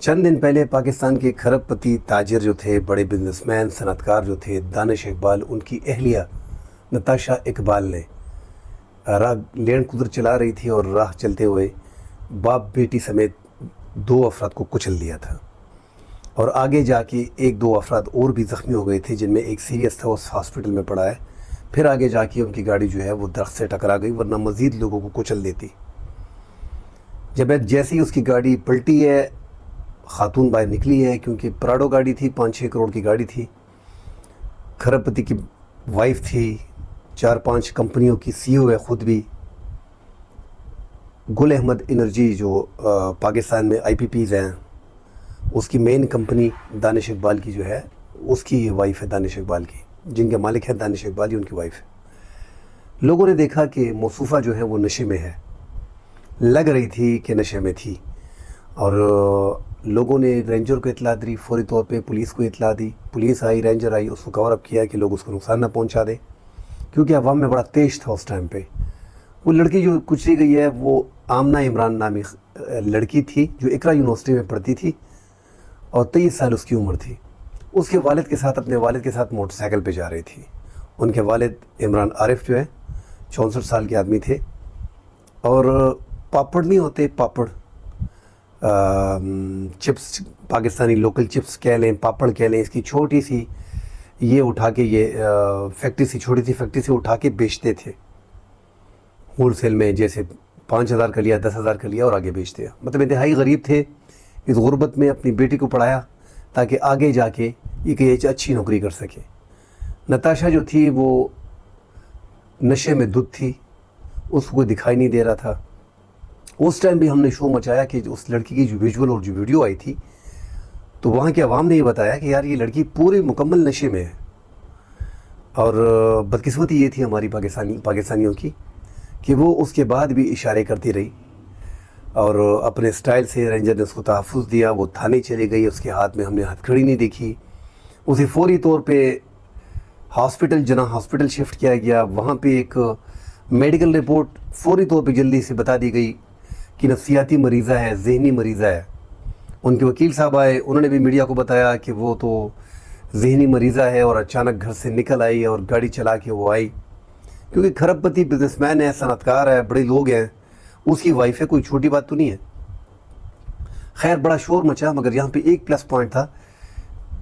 چند دن پہلے پاکستان کے کھرب پتی تاجر جو تھے، بڑے بزنس مین صنعت کار جو تھے، دانش اقبال، ان کی اہلیہ نتاشا اقبال نے راہ لینڈ کروزر چلا رہی تھی اور راہ چلتے ہوئے باپ بیٹی سمیت 2 افراد کو کچل دیا تھا، اور آگے جا کے 1-2 افراد اور بھی زخمی ہو گئے تھے، جن میں ایک سیریس تھا، اس ہاسپٹل میں پڑا ہے۔ پھر آگے جا کے ان کی گاڑی جو ہے وہ درخت سے ٹکرا گئی، ورنہ مزید لوگوں کو کچل دیتی۔ جیسے ہی اس کی گاڑی پلٹی ہے، خاتون باہر نکلی ہے، کیونکہ پراڈو گاڑی تھی، 5-6 کروڑ کی گاڑی تھی، کھرب پتی کی وائف تھی، 4-5 کمپنیوں کی CEO ہے خود بھی۔ گل احمد انرجی جو پاکستان میں IPPs ہیں، اس کی مین کمپنی دانش اقبال کی جو ہے، اس کی وائف ہے دانش اقبال کی، جن کے مالک ہے دانش اقبال، یہ ان کی وائف ہے۔ لوگوں نے دیکھا کہ موصوفہ جو ہے وہ نشے میں ہے، لگ رہی تھی کہ نشے میں تھی، اور لوگوں نے رینجر کو اطلاع دی، فوری طور پہ پولیس کو اطلاع دی، پولیس آئی، رینجر آئی، اس کو کور اپ کیا کہ لوگ اس کو نقصان نہ پہنچا دیں، کیونکہ عوام میں بڑا تیز تھا اس ٹائم پہ۔ وہ لڑکی جو کچلی گئی ہے وہ آمنہ عمران نامی لڑکی تھی، جو اقرا یونیورسٹی میں پڑھتی تھی، اور 23 سال اس کی عمر تھی۔ اس کے والد کے ساتھ، اپنے والد کے ساتھ موٹر سائیکل پہ جا رہی تھی۔ ان کے والد عمران عارف جو ہے 64 سال کے آدمی تھے، اور پاپڑ نہیں ہوتے، پاپڑ چپس، پاکستانی لوکل چپس کہہ لیں، پاپڑ کہہ لیں، اس کی چھوٹی سی یہ اٹھا کے، یہ فیکٹری سی، چھوٹی سی فیکٹری سے اٹھا کے بیچتے تھے ہول سیل میں، جیسے 5,000 کا لیا، 10,000 کا لیا اور آگے بیچتے ہیں۔ مطلب انتہائی غریب تھے۔ اس غربت میں اپنی بیٹی کو پڑھایا تاکہ آگے جا کے یہ کہ اچھی نوکری کر سکے۔ نتاشا جو تھی وہ نشے میں دھت تھی، اس کو دکھائی نہیں دے رہا تھا۔ اس ٹائم بھی ہم نے شو مچایا کہ اس لڑکی کی جو ویژول اور جو ویڈیو آئی تھی، تو وہاں کے عوام نے یہ بتایا کہ یار یہ لڑکی پورے مکمل نشے میں ہے، اور بدقسمتی یہ تھی ہماری پاکستانیوں کی کہ وہ اس کے بعد بھی اشارے کرتی رہی، اور اپنے سٹائل سے رینجر نے اس کو تحفظ دیا۔ وہ تھانے چلے گئی، اس کے ہاتھ میں ہم نے ہتھ کھڑی نہیں دیکھی، اسے فوری طور پہ جناح ہاسپٹل شفٹ کیا گیا۔ وہاں پہ ایک میڈیکل رپورٹ فوری طور پہ جلدی سے بتا دی گئی کہ نفسیاتی مریضہ ہے، ذہنی مریضہ ہے۔ ان کے وکیل صاحب آئے، انہوں نے بھی میڈیا کو بتایا کہ وہ تو ذہنی مریضہ ہے، اور اچانک گھر سے نکل آئی اور گاڑی چلا کے وہ آئی، کیونکہ کھرب پتی بزنس مین ہے، صنعت کار ہے، بڑے لوگ ہیں، اس کی وائف ہے، کوئی چھوٹی بات تو نہیں ہے۔ خیر بڑا شور مچا، مگر یہاں پہ ایک پلس پوائنٹ تھا،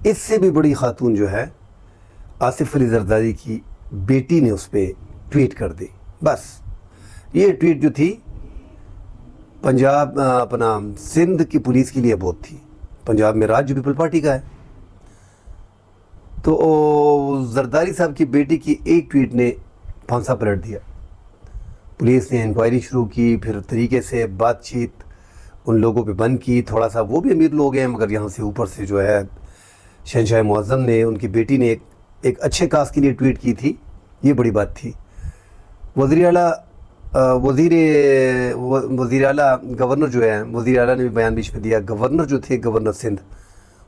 اس سے بھی بڑی خاتون جو ہے آصف علی زرداری کی بیٹی نے اس پہ ٹویٹ کر دی۔ بس یہ ٹویٹ جو تھی پنجاب سندھ کی پولیس کے لیے بہت تھی۔ پنجاب میں راج جو پیپل پارٹی کا ہے، تو زرداری صاحب کی بیٹی کی ایک ٹویٹ نے پھانسا پلٹ دیا۔ پولیس نے انکوائری شروع کی، پھر طریقے سے بات چیت ان لوگوں پہ بند کی، تھوڑا سا وہ بھی امیر لوگ ہیں، مگر یہاں سے اوپر سے جو ہے شہنشاہ معظم نے، ان کی بیٹی نے ایک اچھے کاز کے لیے ٹویٹ کی تھی، یہ بڑی بات تھی۔ وزیر اعلیٰ گورنر جو ہے، وزیر اعلیٰ نے بھی بیان بیچ میں دیا، گورنر جو تھے، گورنر سندھ،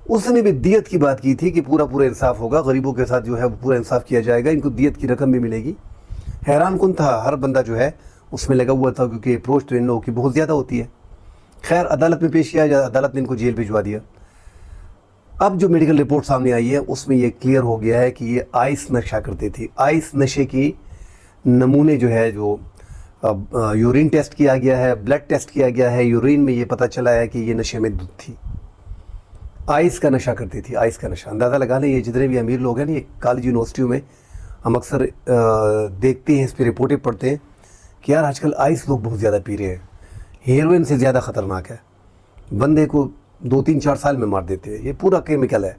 اس نے بھی دیت کی بات کی تھی کہ پورا انصاف ہوگا، غریبوں کے ساتھ جو ہے وہ پورا انصاف کیا جائے گا، ان کو دیت کی رقم بھی ملے گی۔ حیران کن تھا، ہر بندہ جو ہے اس میں لگا ہوا تھا، کیونکہ اپروچ تو ان لوگوں کی بہت زیادہ ہوتی ہے۔ خیر عدالت میں پیش کیا، عدالت نے ان کو جیل بھجوا دیا۔ اب جو میڈیکل رپورٹ سامنے آئی ہے اس میں یہ کلیئر ہو گیا ہے کہ یہ آئس نشہ کرتی تھی۔ آئس نشے کی نمونے جو ہے، جو یورین ٹیسٹ کیا گیا ہے، بلڈ ٹیسٹ کیا گیا ہے، یورین میں یہ پتہ چلا ہے کہ یہ نشے میں دھت تھی، آئس کا نشہ کرتی تھی، آئس کا نشہ۔ اندازہ لگا لیں، یہ جتنے بھی امیر لوگ ہیں نا، یہ کالج یونیورسٹیوں میں ہم اکثر دیکھتے ہیں، اس پہ رپورٹیں پڑھتے ہیں کہ یار آج کل آئس لوگ بہت زیادہ پی رہے ہیں، ہیروئن سے زیادہ خطرناک ہے، بندے کو 2-3-4 سال میں مار دیتے ہیں، یہ پورا کیمیکل ہے۔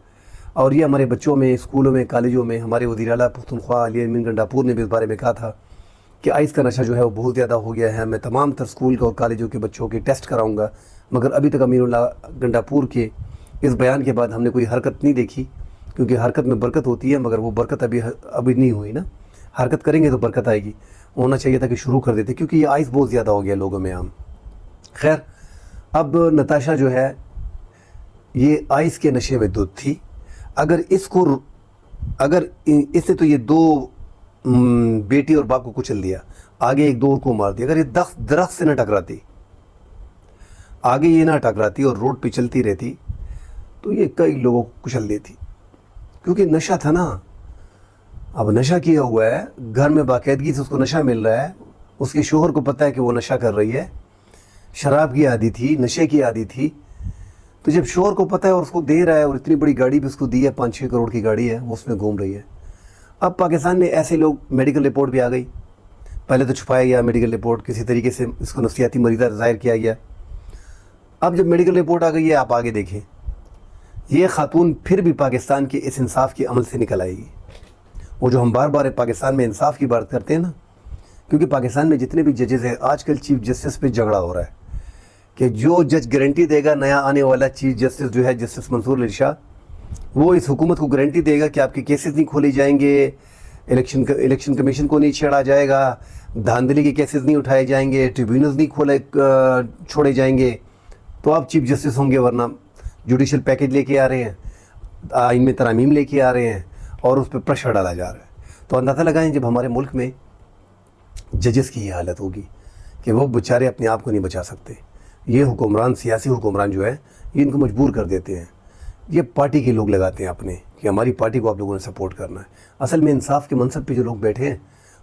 اور یہ ہمارے بچوں میں، اسکولوں میں، کالجوں میں، ہمارے وزیر اعلیٰ پختونخوا علی امین گنڈاپور نے بھی اس بارے میں کہا تھا کہ آئس کا نشہ جو ہے وہ بہت زیادہ ہو گیا ہے۔ میں تمام تر اسکول اور کالجوں کے بچوں کے ٹیسٹ کراؤں گا، مگر ابھی تک امین اللہ گنڈاپور کے اس بیان کے بعد ہم نے کوئی حرکت نہیں دیکھی، کیونکہ حرکت میں برکت ہوتی ہے، مگر وہ برکت ابھی نہیں ہوئی نا۔ حرکت کریں گے تو برکت آئے گی، ہونا چاہیے تھا کہ شروع کر دیتے، کیونکہ یہ آئس بہت زیادہ ہو گیا لوگوں میں عام۔ خیر اب نتاشا جو ہے یہ آئس کے نشے میں دھت تھی۔ اگر اس نے تو یہ 2 بیٹی اور باپ کو کچل دیا، آگے 1-2 کو مار دیا، اگر یہ درخت سے نہ ٹکراتی، آگے یہ نہ ٹکراتی اور روڈ پہ چلتی رہتی، تو یہ کئی لوگوں کو کچل دیتی، کیونکہ نشہ تھا نا. اب نشہ کیا ہوا ہے، گھر میں باقاعدگی سے اس کو نشہ مل رہا ہے، اس کے شوہر کو پتہ ہے کہ وہ نشہ کر رہی ہے، شراب کی عادی تھی، نشے کی عادی تھی. تو جب شوہر کو پتہ ہے اور اس کو دے رہا ہے، اور اتنی بڑی گاڑی بھی اس کو دی ہے، 5-6 کروڑ کی گاڑی ہے، وہ اس میں گھوم رہی ہے. اب پاکستان میں ایسے لوگ، میڈیکل رپورٹ بھی آ گئی. پہلے تو چھپایا گیا میڈیکل رپورٹ، کسی طریقے سے اس کو نفسیاتی مریضہ ظاہر کیا گیا. اب جب میڈیکل رپورٹ آ گئی ہے، آپ آگے دیکھیں، یہ خاتون پھر بھی پاکستان کے اس انصاف کے عمل سے نکل آئے گی. وہ جو ہم بار بار پاکستان میں انصاف کی بات کرتے ہیں نا، کیونکہ پاکستان میں جتنے بھی ججز ہیں، آج کل چیف جسٹس پہ جھگڑا ہو رہا ہے کہ جو جج گارنٹی دے گا نیا آنے والا چیف جسٹس جو ہے جسٹس منصور علی شاہ، وہ اس حکومت کو گارنٹی دے گا کہ آپ کے کیسز نہیں کھولے جائیں گے، الیکشن کمیشن کو نہیں چھیڑا جائے گا، دھاندلی کے کیسز نہیں اٹھائے جائیں گے، ٹریبیونلز نہیں چھوڑے جائیں گے، تو آپ چیف جسٹس ہوں گے. ورنہ جوڈیشل پیکج لے کے آ رہے ہیں، آئین میں ترامیم لے کے آ رہے ہیں، اور اس پہ پریشر ڈالا جا رہا ہے. تو اندازہ لگائیں جب ہمارے ملک میں ججز کی یہ حالت ہوگی کہ وہ بیچارے اپنے آپ کو نہیں بچا سکتے. یہ حکمران، سیاسی حکمران جو ہے، یہ ان کو مجبور کر دیتے ہیں. یہ پارٹی کے لوگ لگاتے ہیں اپنے کہ ہماری پارٹی کو آپ لوگوں نے سپورٹ کرنا ہے. اصل میں انصاف کے منصب پہ جو لوگ بیٹھے ہیں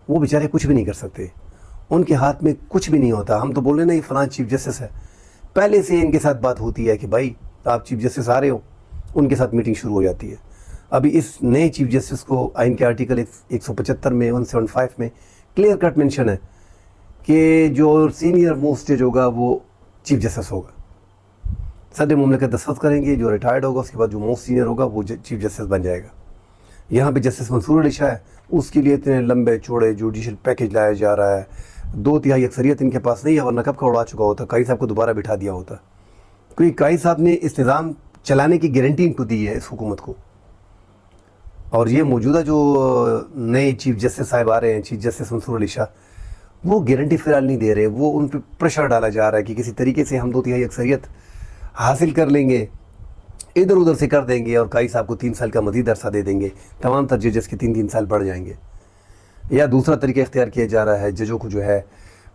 وہ بیچارے کچھ بھی نہیں کر سکتے، ان کے ہاتھ میں کچھ بھی نہیں ہوتا. ہم تو بول رہے ہیں نا یہ فلاں چیف جسٹس ہے، پہلے سے ان کے ساتھ بات ہوتی ہے کہ بھائی آپ چیف جسٹس آ رہے ہو، ان کے ساتھ میٹنگ شروع ہو جاتی ہے. ابھی اس نئے چیف جسٹس کو آئین کے آرٹیکل 175 میں 175 میں کلیئر کٹ مینشن ہے کہ جو سینئر موسٹ جج ہوگا وہ چیف جسٹس ہوگا. صدر مملکت دستخط کریں گے، جو ریٹائرڈ ہوگا اس کے بعد جو موسٹ سینئر ہوگا وہ چیف جسٹس بن جائے گا. یہاں پہ جسٹس منصور علی شاہ ہے، اس کے لیے اتنے لمبے چوڑے جوڈیشل پیکج لایا جا رہا ہے. 2/3 اکثریت ان کے پاس نہیں ہے، ورنہ کب کا اڑا چکا ہوتا، قاضی صاحب کو دوبارہ بٹھا دیا ہوتا. کیونکہ قاضی صاحب نے اس نظام چلانے کی گارنٹی ان کو دی ہے، اس حکومت کو. اور یہ موجودہ جو نئے چیف جسٹس صاحب آ رہے ہیں، چیف جسٹس منصور علی شاہ، وہ گارنٹی فی الحال نہیں دے رہے. وہ ان پہ پریشر ڈالا جا رہا ہے کہ کسی طریقے سے ہم 2/3 اکثریت حاصل کر لیں گے، ادھر ادھر سے کر دیں گے، اور قاضی صاحب کو 3 سال کا مزید عرصہ دے دیں گے. تمام تر ججز کے 3 سال بڑھ جائیں گے. یا دوسرا طریقہ اختیار کیا جا رہا ہے، ججوں کو جو ہے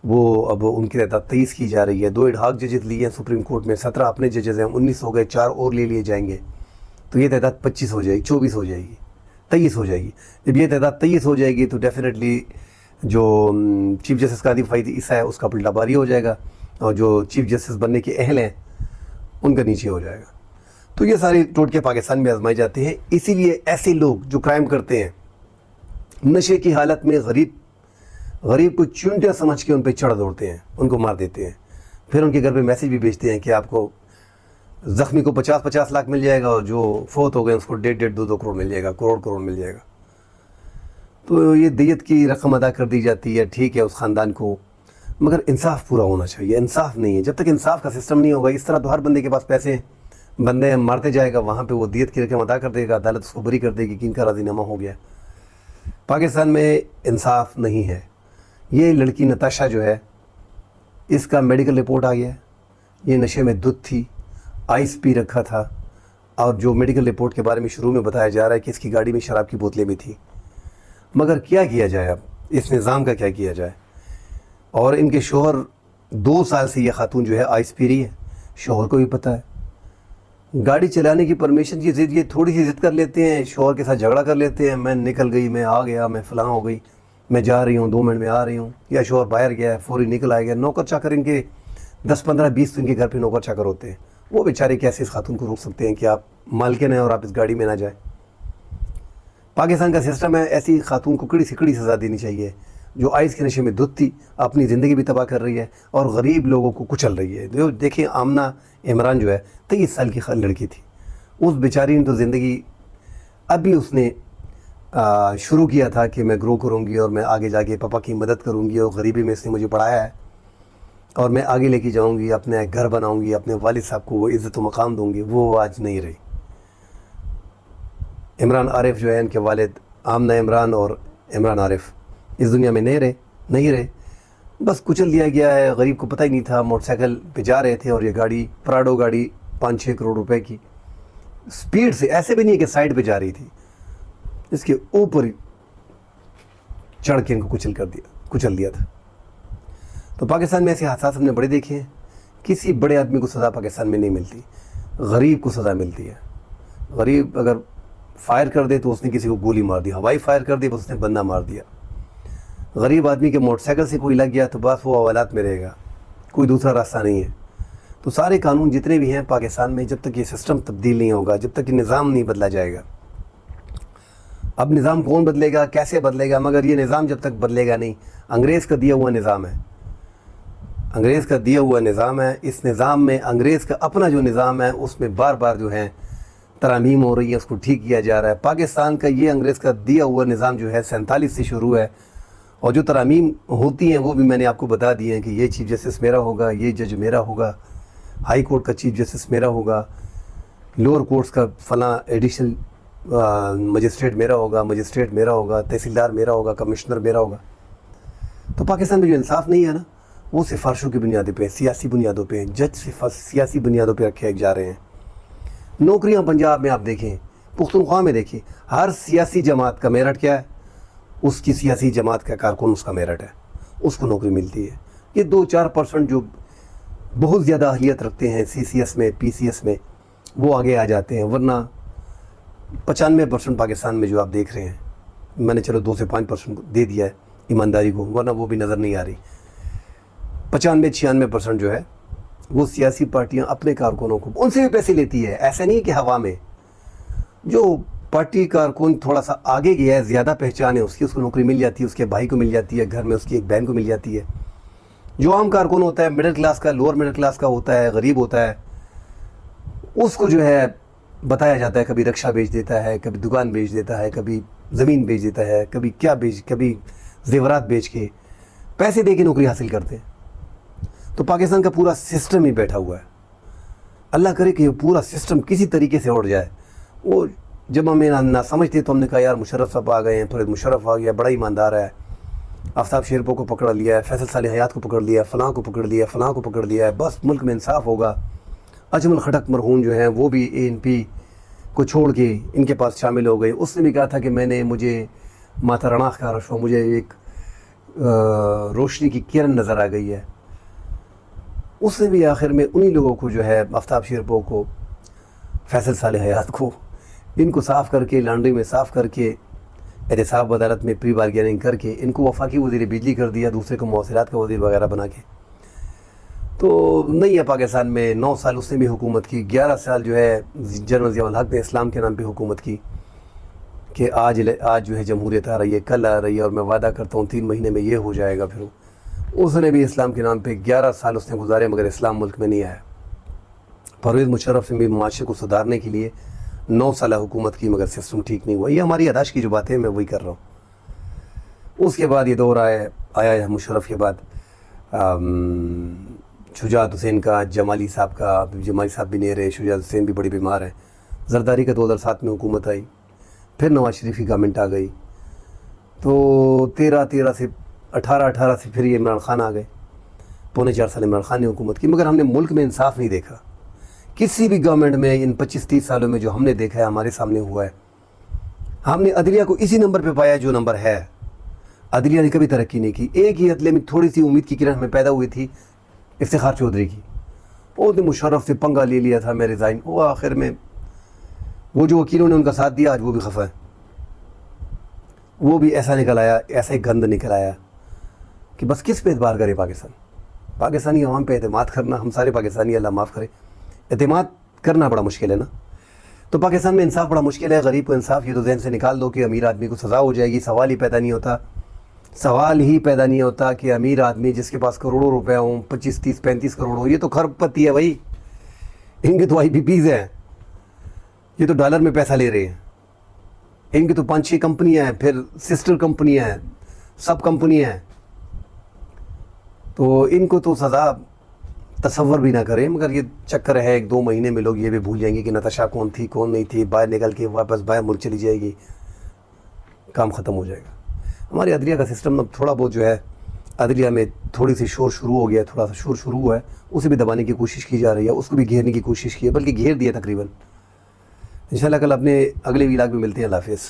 وہ اب ان کی تعداد 23 کی جا رہی ہے. 2 ایڈ ہاک ججز لیے ہیں سپریم کورٹ میں، 17 اپنے ججز ہیں، 19 ہو گئے، 4 اور لے لیے جائیں گے. تو یہ تعداد 25 ہو جائے گی، 24 ہو جائے گی، 23 ہو جائے گی. جب یہ تعداد 23 ہو جائے گی تو ڈیفینیٹلی جو چیف جسٹس قاضی فائد عیسیٰ ہے اس کا پلٹا باری ہو جائے گا، اور جو چیف جسٹس بننے کے اہل ہیں ان کا نیچے ہو جائے گا. تو یہ سارے ٹوٹکے پاکستان میں آزمائے جاتے ہیں. اسی لیے ایسے لوگ جو کرائم کرتے ہیں، نشے کی حالت میں غریب کو چونٹیاں سمجھ کے ان پہ چڑھ دوڑتے ہیں، ان کو مار دیتے ہیں. پھر ان کے گھر پہ میسیج بھی بھیجتے ہیں کہ آپ کو زخمی کو 50 لاکھ مل جائے گا، اور جو فوت ہو گئے اس کو 1.5 2 کروڑ مل جائے گا، کروڑ مل جائے گا. تو یہ دیت کی رقم ادا کر دی جاتی ہے، ٹھیک ہے اس خاندان کو، مگر انصاف پورا ہونا چاہیے. انصاف نہیں ہے جب تک انصاف کا سسٹم نہیں ہوگا. اس طرح تو ہر بندے کے پاس پیسے ہیں، بندے مارتے جائے گا، وہاں پہ وہ دیت کی رقم ادا کر دے گا، عدالت اس کو بری کر دے گی کہ ان کا راضی نامہ ہو گیا. پاکستان میں انصاف نہیں ہے. یہ لڑکی نتاشا جو ہے، اس کا میڈیکل رپورٹ آ گیا ہے، یہ نشے میں دھت تھی، آئس پی رکھا تھا، اور جو میڈیکل رپورٹ کے بارے میں شروع میں بتایا جا رہا ہے کہ اس کی گاڑی میں شراب کی بوتلیں بھی تھیں. مگر کیا کیا جائے، اب اس نظام کا کیا کیا جائے. اور ان کے شوہر 2 سال سے یہ خاتون جو ہے آئس پی رہی ہے، شوہر کو بھی پتہ ہے. گاڑی چلانے کی پرمیشن کی ضد، یہ تھوڑی سی ضد کر لیتے ہیں، شوہر کے ساتھ جھگڑا کر لیتے ہیں، میں نکل گئی، میں آ گیا، میں فلاں ہو گئی، میں جا رہی ہوں، 2 منٹ میں آ رہی ہوں. یا شوہر باہر گیا ہے، فوری نکل آئے گیا. نوکر چاکر ان کے 10 15 20 تو ان کے گھر پہ نوکر چاکر ہوتے ہیں. وہ بیچارے کیسے اس خاتون کو روک سکتے ہیں کہ آپ مالکن ہیں اور آپ اس گاڑی میں نہ جائیں. پاکستان کا سسٹم ہے، ایسی خاتون کو کڑی سے کڑی سزا دینی چاہیے جو آئس کے نشے میں دھت تھی، اپنی زندگی بھی تباہ کر رہی ہے اور غریب لوگوں کو کچل رہی ہے. دیکھیں آمنہ عمران جو ہے 23 سال کی لڑکی تھی، اس بیچاری نے تو زندگی ابھی اس نے شروع کیا تھا کہ میں گرو کروں گی اور میں آگے جا کے پاپا کی مدد کروں گی، اور غریبی میں اس نے مجھے پڑھایا ہے اور میں آگے لے کے جاؤں گی، اپنے گھر بناؤں گی، اپنے والد صاحب کو وہ عزت و مقام دوں گی. وہ آج نہیں رہی. عمران عارف جو ہے، ان کے والد آمنہ عمران اور عمران عارف اس دنیا میں نہیں رہے. بس کچل دیا گیا ہے. غریب کو پتہ ہی نہیں تھا، موٹر سائیکل پہ جا رہے تھے اور یہ گاڑی پراڈو گاڑی 5-6 کروڑ روپے کی سپیڈ سے، ایسے بھی نہیں کہ سائڈ پہ جا رہی تھی، اس کے اوپر چڑھ کے ان کو کچل دیا تھا. تو پاکستان میں ایسے حادثات ہم نے بڑے دیکھے ہیں. کسی بڑے آدمی کو سزا پاکستان میں نہیں ملتی، غریب کو سزا ملتی ہے. غریب اگر فائر کر دے تو اس نے کسی کو گولی مار دی, ہوائی فائر کر دی تو اس نے بندہ مار دیا. غریب آدمی کے موٹر سائیکل سے کوئی لگ گیا تو بس وہ حوالات میں رہے گا, کوئی دوسرا راستہ نہیں ہے. تو سارے قانون جتنے بھی ہیں پاکستان میں, جب تک یہ سسٹم تبدیل نہیں ہوگا, جب تک یہ نظام نہیں بدلا جائے گا. اب نظام کون بدلے گا, کیسے بدلے گا, مگر یہ نظام جب تک بدلے گا نہیں. انگریز کا دیا ہوا نظام ہے, انگریز کا دیا ہوا نظام ہے. اس نظام میں انگریز کا اپنا جو نظام ہے اس میں بار بار جو ہے ترامیم ہو رہی ہے, اس کو ٹھیک کیا جا رہا ہے. پاکستان کا یہ انگریز کا دیا ہوا نظام جو ہے 47 سے شروع ہے, اور جو ترامیم ہوتی ہیں وہ بھی میں نے آپ کو بتا دی ہیں کہ یہ چیف جسٹس میرا ہوگا, یہ جج میرا ہوگا, ہائی کورٹ کا چیف جسٹس میرا ہوگا, لوور کورٹس کا فلاں ایڈیشنل مجسٹریٹ میرا ہوگا, مجسٹریٹ میرا ہوگا, تحصیلدار میرا ہوگا, کمشنر میرا ہوگا. تو پاکستان میں جو انصاف نہیں ہے نا, وہ سفارشوں کی بنیادوں پہ, سیاسی بنیادوں پہ, جج سیاسی بنیادوں پہ رکھے جا رہے ہیں. نوکریاں پنجاب میں آپ دیکھیں, پختونخوا میں دیکھیں, ہر سیاسی جماعت کا میرٹ کیا ہے, اس کی سیاسی جماعت کا کارکن اس کا میرٹ ہے, اس کو نوکری ملتی ہے. یہ 2-4% جو بہت زیادہ اہلیت رکھتے ہیں سی سی ایس میں, پی سی ایس میں, وہ آگے آ جاتے ہیں. ورنہ 95% پاکستان میں جو آپ دیکھ رہے ہیں, میں نے چلو 2 سے 5% دے دیا ہے ایمانداری کو, ورنہ وہ بھی نظر نہیں آ رہی. 95-96% جو ہے وہ سیاسی پارٹیاں اپنے کارکنوں کو, ان سے بھی پیسے لیتی ہے. ایسا نہیں کہ ہوا میں, جو پارٹی کارکن تھوڑا سا آگے گیا ہے, زیادہ پہچان ہے اس کی, اس کو نوکری مل جاتی ہے, اس کے بھائی کو مل جاتی ہے, گھر میں اس کی ایک بہن کو مل جاتی ہے. جو عام کارکن ہوتا ہے, مڈل کلاس کا, لوور مڈل کلاس کا ہوتا ہے, غریب ہوتا ہے, اس کو جو ہے بتایا جاتا ہے کبھی رکشہ بیچ دیتا ہے, کبھی دکان بیچ دیتا ہے, کبھی زمین بیچ دیتا ہے, کبھی کیا کبھی زیورات بیچ کے پیسے دے کے نوکری حاصل کرتے ہیں. تو پاکستان کا پورا سسٹم ہی بیٹھا ہوا ہے. اللہ کرے کہ یہ پورا سسٹم کسی طریقے سے اڑ جائے. وہ جب ہمیں نہ سمجھتے تو ہم نے کہا یار مشرف صاحب آ گئے ہیں, پھر مشرف آ گیا, بڑا ایماندار ہے, آفتاب شیرپور کو پکڑ لیا ہے, فیصل صالح حیات کو پکڑ لیا ہے, فلاں کو پکڑ لیا ہے, فلاں کو پکڑ لیا ہے, بس ملک میں انصاف ہوگا. اجمل خٹک مرحوم جو ہیں وہ بھی اے این پی کو چھوڑ کے ان کے پاس شامل ہو گئے. اس نے بھی کہا تھا کہ مجھے ماتا رناخ کا رش ہو, مجھے ایک روشنی کی کرن نظر آ گئی ہے. اس نے بھی آخر میں انہی لوگوں کو جو ہے, آفتاب شیرپور کو, فیصل صالح حیات کو, ان کو صاف کر کے, لانڈری میں صاف کر کے, احتساب عدالت میں پری بارگیننگ کر کے ان کو وفاقی وزیر بجلی کر دیا, دوسرے کو مواصلات کا وزیر وغیرہ بنا کے. تو نہیں ہے پاکستان میں. 9 سال اس نے بھی حکومت کی, 11 سال جو ہے جنرل ضیاء الحق نے اسلام کے نام پہ حکومت کی کہ آج جو ہے جمہوریت آ رہی ہے, کل آ رہی ہے, اور میں وعدہ کرتا ہوں 3 مہینے میں یہ ہو جائے گا. پھر اس نے بھی اسلام کے نام پہ 11 سال اس نے گزارے, مگر اسلام ملک میں نہیں آیا. پرویز مشرف نے بھی معاشرے کو سدھارنے کے لیے 9 سالہ حکومت کی, مگر سسٹم ٹھیک نہیں ہوا. یہ ہماری یاداشت کی جو باتیں میں وہی کر رہا ہوں. اس کے بعد یہ دور آیا ہے مشرف کے بعد شجاعت حسین کا, جمالی صاحب کا. جمالی صاحب بھی نہیں رہے, شجاعت حسین بھی بڑی بیمار ہیں. زرداری کا 2007 میں حکومت آئی, پھر نواز شریف کی گورنمنٹ آ گئی. تو 13 سے 18 سے پھر یہ عمران خان آ گئے. 3.25 سال عمران خان نے حکومت کی, مگر ہم نے ملک میں انصاف نہیں دیکھا. کسی بھی گورنمنٹ میں ان 25-30 سالوں میں جو ہم نے دیکھا ہے, ہمارے سامنے ہوا ہے. ہم نے عدلیہ کو اسی نمبر پہ پایا جو نمبر ہے. عدلیہ نے کبھی ترقی نہیں کی. ایک ہی عدلیہ میں تھوڑی سی امید کی کرن ہمیں پیدا ہوئی تھی, افتخار چودھری کی. وہ نے مشرف سے پنگا لے لیا تھا, میں ریزائن. وہ آخر میں وہ جو وکیلوں نے ان کا ساتھ دیا, آج وہ بھی خفا ہے. وہ بھی ایسا نکل آیا, ایسا ہی گند نکل آیا کہ بس کس پہ اعتبار کرے پاکستان. پاکستانی عوام پہ اعتماد کرنا, ہم سارے پاکستانی, اللہ معاف کرے, اعتماد کرنا بڑا مشکل ہے نا. تو پاکستان میں انصاف بڑا مشکل ہے. غریب کو انصاف یہ تو ذہن سے نکال دو کہ امیر آدمی کو سزا ہو جائے گی. سوال ہی پیدا نہیں ہوتا کہ امیر آدمی جس کے پاس کروڑوں روپے ہوں, 25, 30, 35 کروڑ ہو, یہ تو کھرب پتی ہے بھائی. ان کے تو آئی پی پیز ہیں, یہ تو ڈالر میں پیسہ لے رہے ہیں. ان کی تو 5-6 کمپنیاں ہیں, پھر سسٹر کمپنیاں ہیں, سب کمپنیاں ہیں. تو ان کو تو سزا تصور بھی نہ کریں. مگر یہ چکر ہے, 1-2 مہینے میں لوگ یہ بھی بھول جائیں گے کہ نتاشا کون تھی کون نہیں تھی, باہر نکل کے واپس باہر ملک چلی جائے گی, کام ختم ہو جائے گا. ہماری عدلیہ کا سسٹم اب تھوڑا بہت جو ہے, عدلیہ میں تھوڑی سی شور شروع ہو گیا, تھوڑا سا شور شروع ہوا ہے, اسے بھی دبانے کی کوشش کی جا رہی ہے, اس کو بھی گھیرنے کی کوشش کی ہے, بلکہ گھیر دیا تقریباً. انشاءاللہ کل اپنے اگلے ولاگ میں ملتے ہیں. اللہ حافظ.